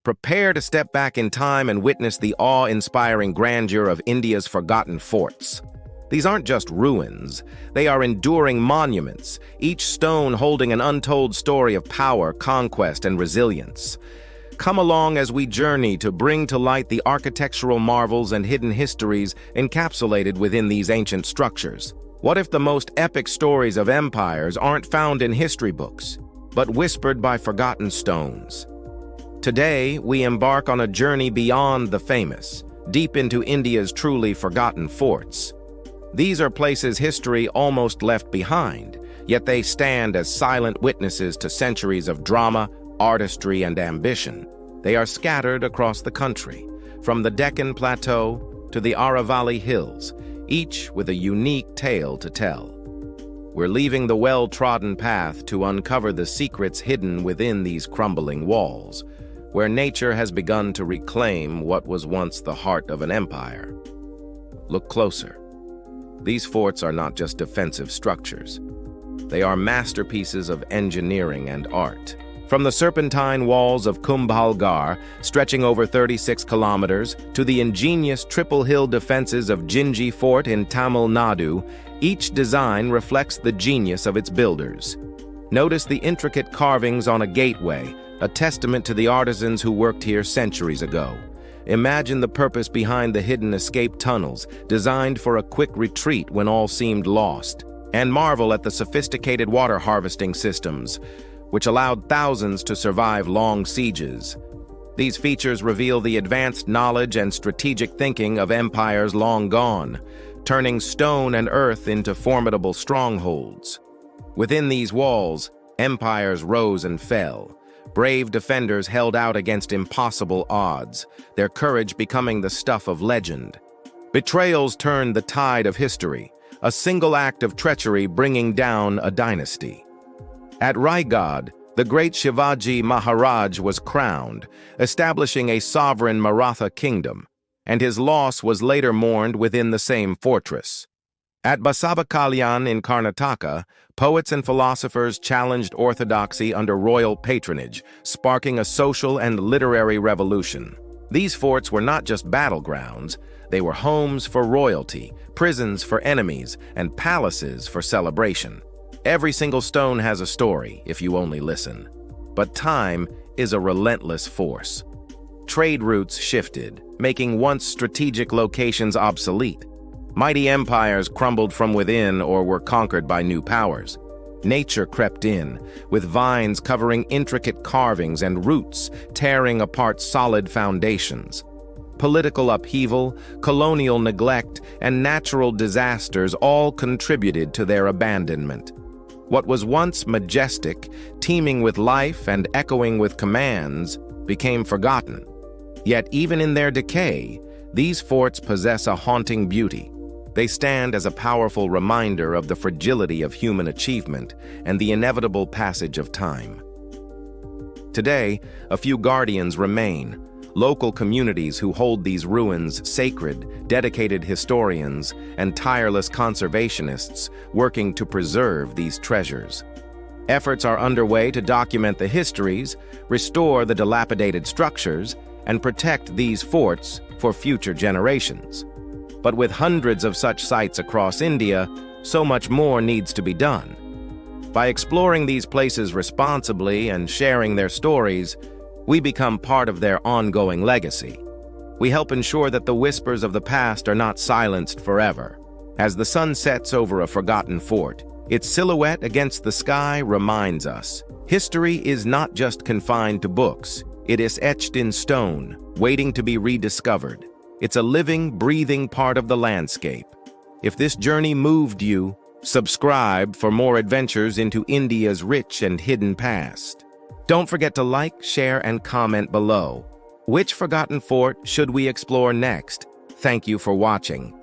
Prepare to step back in time and witness the awe-inspiring grandeur of India's forgotten forts. These aren't just ruins, they are enduring monuments, each stone holding an untold story of power, conquest, and resilience. Come along as we journey to bring to light the architectural marvels and hidden histories encapsulated within these ancient structures. What if the most epic stories of empires aren't found in history books, but whispered by forgotten stones? Today, we embark on a journey beyond the famous, deep into India's truly forgotten forts. These are places history almost left behind, yet they stand as silent witnesses to centuries of drama, artistry, and ambition. They are scattered across the country, from the Deccan Plateau to the Aravalli Hills, each with a unique tale to tell. We're leaving the well-trodden path to uncover the secrets hidden within these crumbling walls, where nature has begun to reclaim what was once the heart of an empire. Look closer. These forts are not just defensive structures. They are masterpieces of engineering and art. From the serpentine walls of Kumbhalgarh, stretching over 36 kilometers, to the ingenious triple-hill defenses of Jinji Fort in Tamil Nadu, each design reflects the genius of its builders. Notice the intricate carvings on a gateway, a testament to the artisans who worked here centuries ago. Imagine the purpose behind the hidden escape tunnels, designed for a quick retreat when all seemed lost. And marvel at the sophisticated water harvesting systems, which allowed thousands to survive long sieges. These features reveal the advanced knowledge and strategic thinking of empires long gone, turning stone and earth into formidable strongholds. Within these walls, empires rose and fell. Brave defenders held out against impossible odds, their courage becoming the stuff of legend. Betrayals turned the tide of history, a single act of treachery bringing down a dynasty. At Raigad, the great Shivaji Maharaj was crowned, establishing a sovereign Maratha kingdom, and his loss was later mourned within the same fortress. At Basavakalyan in Karnataka, poets and philosophers challenged orthodoxy under royal patronage, sparking a social and literary revolution. These forts were not just battlegrounds, they were homes for royalty, prisons for enemies, and palaces for celebration. Every single stone has a story, if you only listen. But time is a relentless force. Trade routes shifted, making once strategic locations obsolete. Mighty empires crumbled from within or were conquered by new powers. Nature crept in, with vines covering intricate carvings and roots tearing apart solid foundations. Political upheaval, colonial neglect, and natural disasters all contributed to their abandonment. What was once majestic, teeming with life and echoing with commands, became forgotten. Yet even in their decay, these forts possess a haunting beauty. They stand as a powerful reminder of the fragility of human achievement and the inevitable passage of time. Today, a few guardians remain, local communities who hold these ruins sacred, dedicated historians, and tireless conservationists working to preserve these treasures. Efforts are underway to document the histories, restore the dilapidated structures, and protect these forts for future generations. But with hundreds of such sites across India, so much more needs to be done. By exploring these places responsibly and sharing their stories, we become part of their ongoing legacy. We help ensure that the whispers of the past are not silenced forever. As the sun sets over a forgotten fort, its silhouette against the sky reminds us, history is not just confined to books. It is etched in stone, waiting to be rediscovered. It's a living, breathing part of the landscape. If this journey moved you, subscribe for more adventures into India's rich and hidden past. Don't forget to like, share, and comment below. Which forgotten fort should we explore next? Thank you for watching.